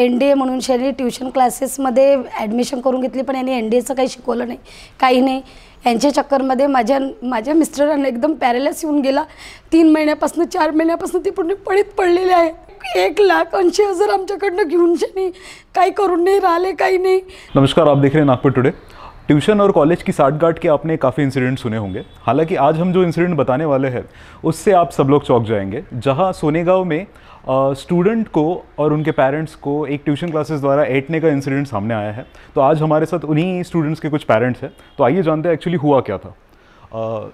NDA म्हणून यांनी tuition क्लासेसमध्ये ॲडमिशन करून घेतली, पण यांनी NDAचं काही शिकवलं नाही, काही नाही. यांच्या चक्करमध्ये माझ्या मिस्टरांना एकदम पॅरालाइस येऊन गेला. 3 महिन्यापासून 4 महिन्यापासून ती पूर्ण पडीत पडलेले आहे. 1,80,000 आमच्याकडनं घेऊन त्यांनी काही करून नहीं राहिले, काही नहीं. नमस्कार, आप देख रहे हैं नागपुर टुडे। ट्यूशन और कॉलेज की साठगांठ के आपने काफ़ी इंसिडेंट सुने होंगे। हालांकि आज हम जो इंसिडेंट बताने वाले हैं उससे आप सब लोग चौंक जाएंगे। जहां सोनेगांव में स्टूडेंट को और उनके पेरेंट्स को एक ट्यूशन क्लासेस द्वारा ऐंठने का इंसिडेंट सामने आया है। तो आज हमारे साथ उन्हीं स्टूडेंट्स के कुछ पेरेंट्स हैं। तो आइए जानते हैं एक्चुअली हुआ क्या था।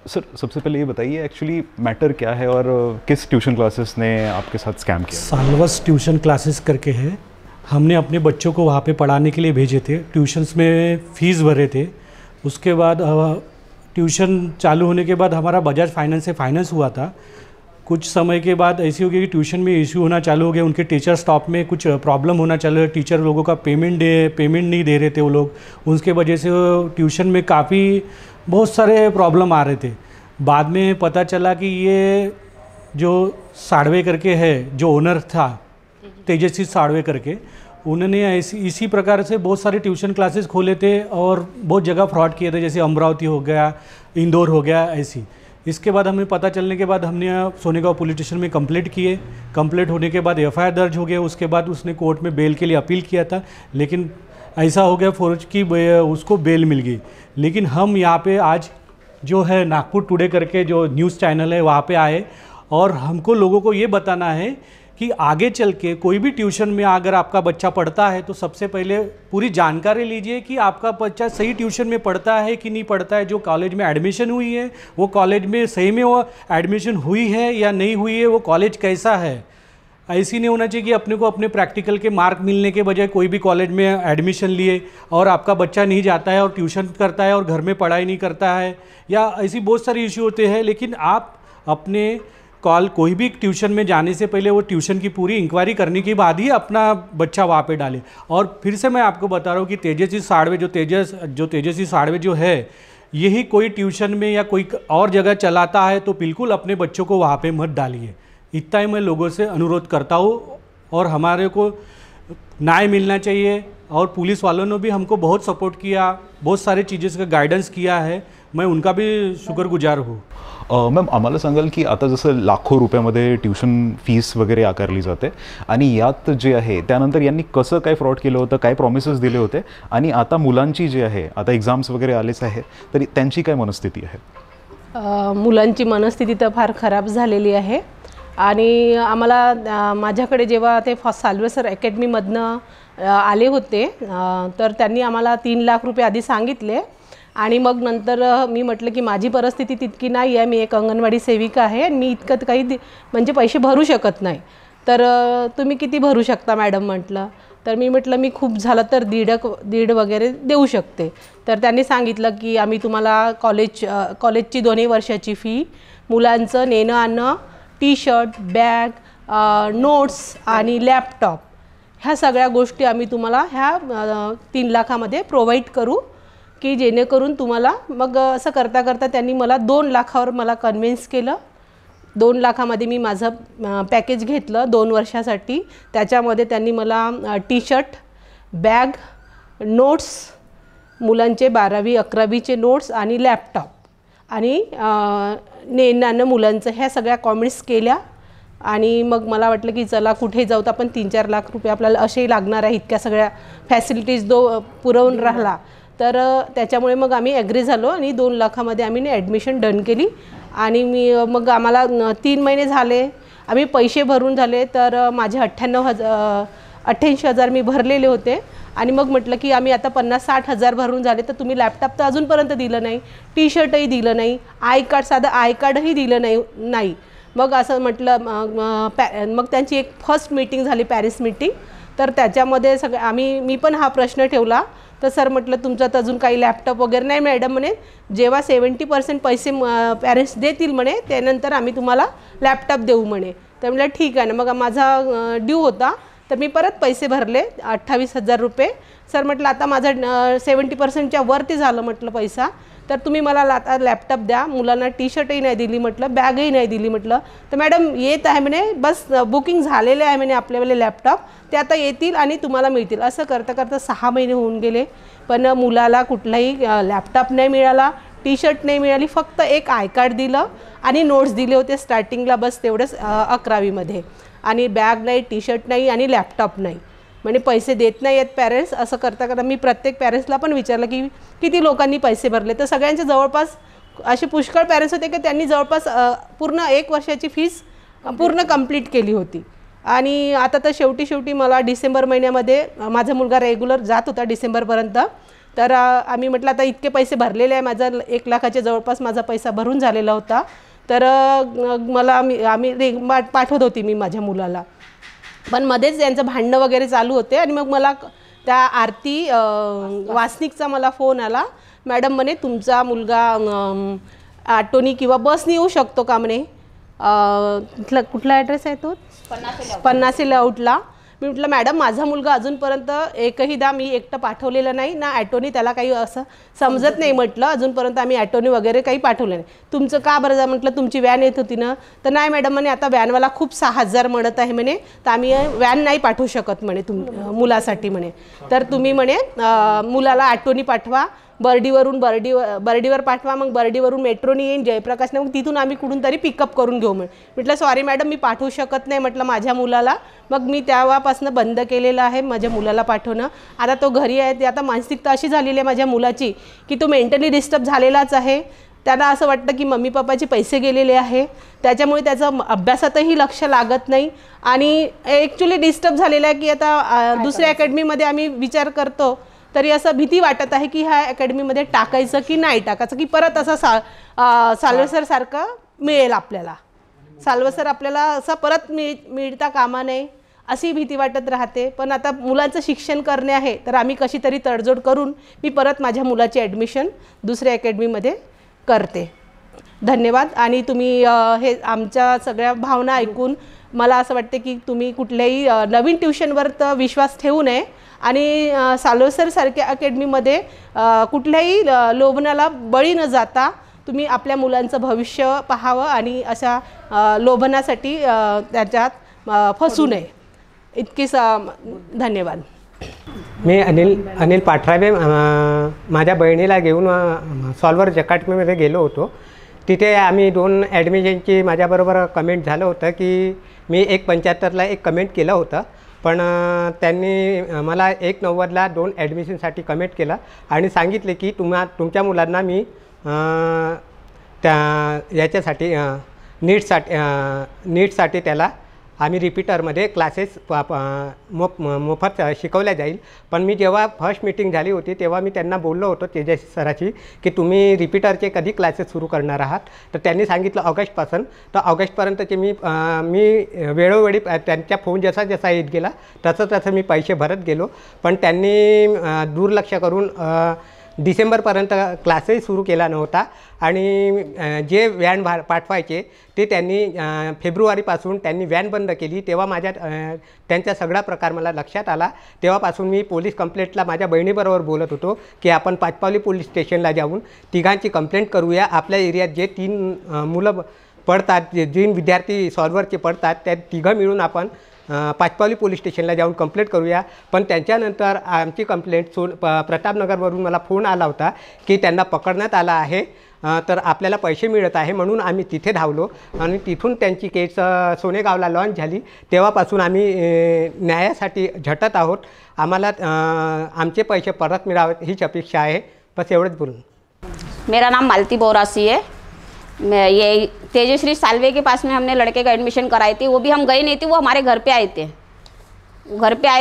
सर, सबसे पहले ये बताइए एक्चुअली मैटर क्या है और किस ट्यूशन क्लासेस ने आपके साथ स्कैम किया? सालवस ट्यूशन क्लासेस करके है। हमने अपने बच्चों को वहाँ पे पढ़ाने के लिए भेजे थे। ट्यूशन्स में फ़ीस भरे थे। उसके बाद ट्यूशन चालू होने के बाद हमारा बजाज फाइनेंस से फाइनेंस हुआ था। कुछ समय के बाद ऐसी हो गई कि ट्यूशन में इश्यू होना चालू हो गया। उनके टीचर स्टाफ में कुछ प्रॉब्लम होना चालू है। टीचर लोगों का पेमेंट नहीं दे रहे थे वो लोग। उसके वजह से ट्यूशन में काफ़ी बहुत सारे प्रॉब्लम आ रहे थे। बाद में पता चला कि ये जो साड़वे करके है, जो ओनर था तेजस्वी साड़वे करके, उन्होंने इसी प्रकार से बहुत सारे ट्यूशन क्लासेस खोले थे और बहुत जगह फ्रॉड किए थे, जैसे अमरावती हो गया, इंदौर हो गया, ऐसी। इसके बाद हमें पता चलने के बाद हमने सोनेगांव पुलिस स्टेशन में कंप्लेंट किए। कंप्लेंट होने के बाद FIR दर्ज हो गया। उसके बाद उसने कोर्ट में बेल के लिए अपील किया था, लेकिन ऐसा हो गया फौज की उसको बेल मिल गई। लेकिन हम यहाँ पे आज जो है नागपुर टुडे करके जो न्यूज़ चैनल है वहाँ पे आए और हमको लोगों को ये बताना है कि आगे चल के कोई भी ट्यूशन में अगर आपका बच्चा पढ़ता है तो सबसे पहले पूरी जानकारी लीजिए कि आपका बच्चा सही ट्यूशन में पढ़ता है कि नहीं पढ़ता है। जो कॉलेज में एडमिशन हुई है वो कॉलेज में सही में वो एडमिशन हुई है या नहीं हुई है, वो कॉलेज कैसा है। ऐसी नहीं होना चाहिए कि अपने को अपने प्रैक्टिकल के मार्क मिलने के बजाय कोई भी कॉलेज में एडमिशन लिए और आपका बच्चा नहीं जाता है और ट्यूशन करता है और घर में पढ़ाई नहीं करता है, या ऐसी बहुत सारी इश्यू होते हैं। लेकिन आप अपने कोई भी ट्यूशन में जाने से पहले वो ट्यूशन की पूरी इंक्वायरी करने के बाद ही अपना बच्चा वहाँ पे डालें। और फिर से मैं आपको बता रहा हूँ कि तेजस्वी साड़वे तेजस्वी साड़वे जो है, यही कोई ट्यूशन में या कोई और जगह चलाता है तो बिल्कुल अपने बच्चों को वहाँ पे मत डालिए। इतना ही मैं लोगों से अनुरोध करता हूँ। और हमारे को न्याय मिलना चाहिए। और पुलिस वालों ने भी हमको बहुत सपोर्ट किया, बहुत सारी चीज़ें का गाइडन्स किया है, मैं उनका भी शुक्रगुजार हूँ। मॅम, आम्हाला सांगाल की आता जसं लाखो रुपयामध्ये ट्यूशन फीस वगैरे आकारली जाते आणि यात जे आहे त्यानंतर यांनी कसं काय फ्रॉड केलं होतं, काय प्रॉमिसेस दिले होते आणि आता मुलांची जे आहे, आता एक्झाम्स वगैरे आलेच आहे, तरी त्यांची काय मनस्थिती आहे? मुलांची मनस्थिती तर फार खराब झालेली आहे। आणि आम्हाला माझ्याकडे जेव्हा ते साल्वेसर अकॅडमीमधनं आले होते तर त्यांनी आम्हाला 3 लाख रुपये आधी सांगितले। आणि मग नंतर मी म्हटलं की माझी परिस्थिती तितकी नाही आहे, मी एक अंगणवाडी सेविका आहे आणि मी इतकं काही म्हणजे पैसे भरू शकत नाही, तर तुम्ही किती भरू शकता मॅडम म्हटलं। तर मी म्हटलं मी खूप झालं तर दीड वगैरे देऊ शकते। तर त्यांनी सांगितलं की आम्ही तुम्हाला कॉलेजची 2 वर्षाची फी, मुलांचं नेणं आणणं, टी-शर्ट, बॅग, नोट्स आणि लॅपटॉप, ह्या सगळ्या गोष्टी आम्ही तुम्हाला ह्या 3 लाखामध्ये प्रोव्हाइड करू, की जेणेकरून तुम्हाला। मग असं करता करता त्यांनी मला 2 लाखावर मला कन्व्हिन्स केलं। 2 लाखामध्ये मी माझं पॅकेज घेतलं 2 वर्षासाठी। त्याच्यामध्ये त्यांनी मला टी-शर्ट, बॅग, नोट्स, मुलांचे 12वी 11वीचे नोट्स आणि लॅपटॉप आणि नेणं मुलांचं ह्या सगळ्या कॉमेंट्स केल्या। आणि मग मला वाटलं की चला कुठे जाऊ तर आपण 3-4 लाख रुपये आपल्याला असेही लागणार आहे, इतक्या सगळ्या फॅसिलिटीज पुरवून राहिला। तर त्याच्यामुळे मग आम्ही ॲग्री झालो आणि 2 लाखामध्ये आम्ही ॲडमिशन डन केली। आणि मग आम्हाला 3 महिने झाले, आम्ही पैसे भरून झाले, तर माझे 88,000 मी भरलेले होते। आणि मग म्हटलं की आम्ही आता 50-60 हजार भरून झाले, तर तुम्ही लॅपटॉप तर अजूनपर्यंत दिलं नाही, टी-शर्टही दिलं नाही, साधं आय कार्डही दिलं नाही। मग असं म्हटलं, मग त्यांची एक फर्स्ट मीटिंग झाली, पॅरिस मीटिंग। तर त्याच्यामध्ये मी पण हा प्रश्न ठेवला। तर सर म्हटलं तुमचं तर अजून काही लॅपटॉप वगैरे नाही मॅडम म्हणे, जेव्हा 70% पैसे पॅरेंट्स देतील म्हणे त्यानंतर आम्ही तुम्हाला लॅपटॉप देऊ म्हणे। तर म्हटलं ठीक आहे ना। मग माझा ड्यू होता तर मी परत पैसे भरले 28,000 रुपये। सर म्हटलं आता माझं 70%च्या वरती झालं म्हटलं पैसा, तर तुम्ही मला आता लॅपटॉप द्या. मुलांना टी शर्टही नाही दिली म्हटलं, बॅगही नाही दिली म्हटलं. तर मॅडम येत आहे म्हणे, बस बुकिंग झालेले आहे म्हणे आपल्यावाले लॅपटॉप, ते आता येतील आणि तुम्हाला मिळतील. असं करता करता 6 महिने होऊन गेले, पण मुलाला कुठलाही लॅपटॉप नाही मिळाला, टी शर्ट नाही मिळाली. फक्त एक आय कार्ड दिलं आणि नोट्स दिले होते स्टार्टिंगला, बस तेवढंच 11वीमध्ये. आणि बॅग नाही, टी शर्ट नाही आणि लॅपटॉप नाही. म्हणजे पैसे देत नाही आहेत पॅरेंट्स. असं करता करता मी प्रत्येक पॅरेंट्सला पण विचारलं की किती लोकांनी पैसे भरले. तर सगळ्यांचे जवळपास असे पुष्कळ पॅरेंट्स होते की त्यांनी जवळपास पूर्ण 1 वर्षाची फीस पूर्ण कंप्लीट केली होती. आणि आता तर शेवटी मला डिसेंबर महिन्यामध्ये माझा मुलगा रेग्युलर जात होता डिसेंबरपर्यंत. तर आम्ही म्हटलं आता इतके पैसे भरलेले आहे, माझा 1 लाखाच्या जवळपास माझा पैसा भरून झालेला होता. तर आम्ही पाठवत होती मी माझ्या मुलाला, पण मध्येच यांचं भांडणं वगैरे चालू होते. आणि मग मला त्या आरती वासनिकचा मला फोन आला, मॅडम म्हणे तुमचा मुलगा ऑटोनी किंवा बसनी येऊ शकतो का म्हणे. कुठला ॲड्रेस आहे तो? पन्नासे लेआउटला. मी म्हटलं मॅडम माझा मुलगा अजूनपर्यंत एकहीदा मी एकटं पाठवलेलं नाही ना, ॲटोनी त्याला काही असं समजत नाही म्हटलं, अजूनपर्यंत आम्ही ॲटोनी वगैरे काही पाठवलं नाही. तुमचं का बरं जा म्हटलं, तुमची व्हॅन येत होती ना. तर नाही मॅडम म्हणे आता व्हॅनवाला खूप 6,000 म्हणत आहे म्हणे, तर आम्ही व्हॅन नाही पाठवू शकत म्हणे मुलासाठी म्हणे. तर तुम्ही म्हणे मुलाला ॲटोनी पाठवा, बर्डीवर पाठवा, मग बर्डीवरून मेट्रोनी येईन जयप्रकाशने, मग तिथून आम्ही कुठून तरी पिकअप करून घेऊ म्हटलं. सॉरी मॅडम मी पाठवू शकत नाही म्हटलं माझ्या मुलाला. मग मी तेव्हापासून बंद केलेलं आहे माझ्या मुलाला पाठवणं. आता तो घरी आहे, ते आता मानसिकता अशी झालेली आहे माझ्या मुलाची की तो मेंटली डिस्टर्ब झालेलाच आहे. त्याला असं वाटतं की मम्मी पप्पाचे पैसे गेलेले आहे, त्याच्यामुळे त्याचं अभ्यासातही लक्ष लागत नाही. आणि ॲक्च्युली डिस्टर्ब झालेलं आहे की आता दुसऱ्या अकॅडमीमध्ये आम्ही विचार करतो तरी असं भीती वाटत आहे की ह्या अकॅडमीमध्ये टाकायचं की नाही टाकायचं, की परत असं साल्वेसरसारखं मिळेल आपल्याला, साल्वेसर आपल्याला असं परत मिळता कामा नये अशी भीती वाटत राहते. पण आता मुलांचं शिक्षण करणे आहे, तर आम्ही कशी तरी तडजोड करून मी परत माझ्या मुलाची ॲडमिशन दुसऱ्या अकॅडमीमध्ये करते. धन्यवाद. आणि तुम्ही हे आमच्या सगळ्या भावना ऐकून मला असं वाटते की तुम्ही कुठल्याही नवीन ट्युशनवर तर विश्वास ठेवू नये आणि साल्वेसरसारख्या अकॅडमीमध्ये कुठल्याही लोभनाला बळी न जाता तुम्ही आपल्या मुलांचं भविष्य पाहावं आणि अशा लोभनासाठी त्याच्यात फसू नये. इतकीच धन्यवाद. मी अनिल पाठराबे माझ्या बहिणीला घेऊन सॉल्वर अकॅडमीमध्ये गेलो होतो. तिथे आम्ही 2 ॲडमिशनची माझ्याबरोबर कमेंट झालं होतं की मी 1.75ला एक कमेंट केलं होतं, पण त्यांनी मला 1.90ला 2 ॲडमिशनसाठी कमेंट केलं आणि सांगितले की तुमच्या मुलांना मी याच्यासाठी नीटसाठी त्याला आम्ही रिपीटरमध्ये क्लासेस मोफत शिकवल्या जाईल. पण मी जेव्हा फर्स्ट मीटिंग झाली होती तेव्हा मी त्यांना बोललो होतो तेजस सराची की तुम्ही रिपीटरचे कधी क्लासेस सुरू करणार आहात. तर त्यांनी सांगितलं ऑगस्टपासून. तर ऑगस्टपर्यंतचे मी वेळोवेळी त्यांच्या फोन जसा येत गेला तसं मी पैसे भरत गेलो. पण त्यांनी दुर्लक्ष करून डिसेंबरपर्यंत क्लासही सुरू केला नव्हता आणि जे व्हॅन पाठवायचे ते त्यांनी फेब्रुवारीपासून त्यांनी व्हॅन बंद केली. तेव्हा त्यांचा सगळा प्रकार मला लक्षात आला. तेव्हापासून मी पोलीस कंप्लेंटला माझ्या बहिणीबरोबर बोलत होतो की आपण पाचपावली पोलीस स्टेशनला जाऊन तिघांची कंप्लेंट करूया. आपल्या एरियात जे 3 मुलं पडतात, जे 3 विद्यार्थी सॉल्वरचे पडतात, त्या तिघं मिळून आपण पाचपावली पोलीस स्टेशनला जाऊन कंप्लेंट करूया. पण त्यांच्यानंतर आमची कंप्लेंट प्रतापनगरवरून मला फोन आला होता की त्यांना पकडण्यात आला आहे, तर आपल्याला पैसे मिळत आहे. म्हणून आम्ही तिथे धावलो आणि तिथून त्यांची केस सोनेगावला लॉन्च झाली. तेव्हापासून आम्ही न्यायासाठी झटत आहोत. आम्हाला आमचे पैसे परत मिळावेत हीच अपेक्षा आहे. बस एवढंच बोलून. मेरा नाम मालती बोरासी है. मैं ये तेजश्री साल्वे के पास में हमने लड़के का एडमिशन कराई थी. वो भी हम गए नहीं थे, वो हमारे घर पे आए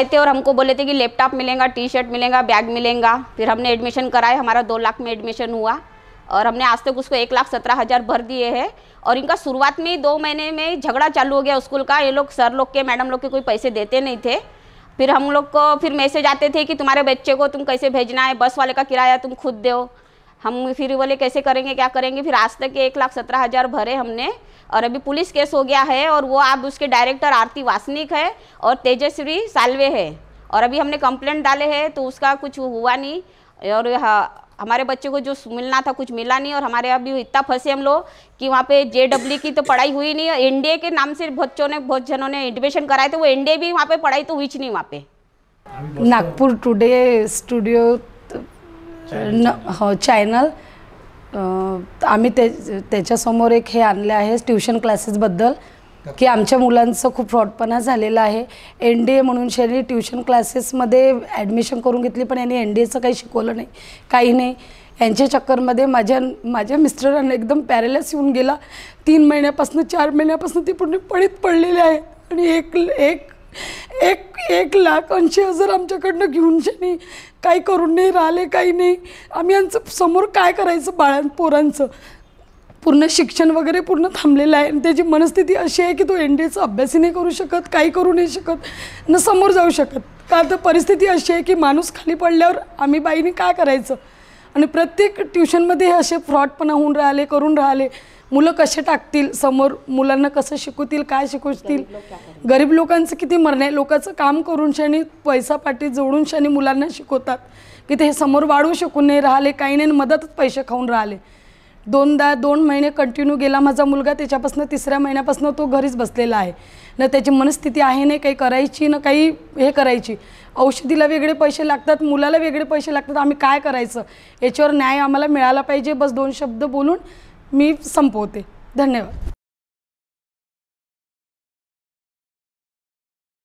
थे और हमको बोले थे कि लैपटॉप मिलेगा, टी शर्ट मिलेगा, बैग मिलेगा. फिर हमने एडमिशन कराए. हमारा 2 लाख में एडमिशन हुआ और हमने आज तक उसको 1,17,000 भर दिए हैं. और इनका शुरुआत में ही 2 महीने में झगड़ा चालू हो गया स्कूल का. ये लोग सर लोग के, मैडम लोग के कोई पैसे देते नहीं थे. फिर हम लोग को फिर मैसेज आते थे कि तुम्हारे बच्चे को तुम कैसे भेजना है, बस वाले का किराया तुम खुद दो. हम फिर बोले कैसे करेंगे, क्या करेंगे. फिर आज तक 1,17,000 भरे हमने और अभी पुलिस केस हो गया है. और वो आप उसके डायरेक्टर आरती वासनिक है और तेजश्री साल्वे है. और अभी हमने कंप्लेंट डाले हैं तो उसका कुछ हुआ नहीं. और हमारे बच्चे को जो मिलना था कुछ मिला नहीं, और हमारे अभी इतना फंसे हम लोग कि वहाँ पे JEE की तो पढ़ाई हुई नहीं। NDA के नाम से बहुत जनों ने एडमिशन कराए थे, वो NDA भी वहाँ पे पढ़ाई तो हुई नहीं वहाँ पे। नागपूर टुडे स्टुडिओ हो चॅनल, आम्ही त्याच्यासमोर एक हे आणले आहे ट्युशन क्लासेसबद्दल की आमच्या मुलांचं खूप फ्रॉडपणा झालेला आहे। NDA म्हणून त्यांनी ट्युशन क्लासेसमध्ये ॲडमिशन करून घेतली, पण यांनी NDAचं काही शिकवलं नाही, काही नाही। यांच्या चक्करमध्ये माझ्या मिस्टरांना एकदम पॅरालाइज येऊन गेला। 3 महिन्यापासून 4 महिन्यापासून ती पूर्ण पडीत पडलेली आहे आणि एक लाख 80,000 आमच्याकडनं घेऊन त्यांनी काही करून नाही राहिले, काही नाही। आम्ही यांचं समोर काय करायचं? पोरांचं पूर्ण शिक्षण वगैरे पूर्ण थांबलेलं आहे आणि त्याची मनस्थिती अशी आहे की तो NDAचा अभ्यासही नाही करू शकत, काही करू नाही शकत, न समोर जाऊ शकत। का तर परिस्थिती अशी आहे की माणूस खाली पडल्यावर आम्ही बाईने काय करायचं? आणि प्रत्येक ट्युशनमध्ये हे असे फ्रॉडपणा होऊन राहिले, करून राहिले। मुलं कसे टाकतील समोर, मुलांना कसं शिकवतील, काय शिकवतील? गरीब लोकांचं किती मरण आहे। लोकांचं काम करून शानी पैसा पाठी जोडून शानी मुलांना शिकवतात की ते समोर वाढवू शकून नाही राहिले, काही नाही, मदतच पैसे खाऊन राहिले। 2 महिने कंटिन्यू गेला माझा मुलगा, त्याच्यापासून 3ऱ्या महिन्यापासून तो घरीच बसलेला आहे ना। त्याची मनस्थिती आहे नाही काही करायची ना काही हे करायची। औषधीला वेगळे पैसे लागतात, मुलाला वेगळे पैसे लागतात, आम्ही काय करायचं? याच्यावर न्याय आम्हाला मिळाला पाहिजे। बस 2 शब्द बोलून मी संपवते। धन्यवाद।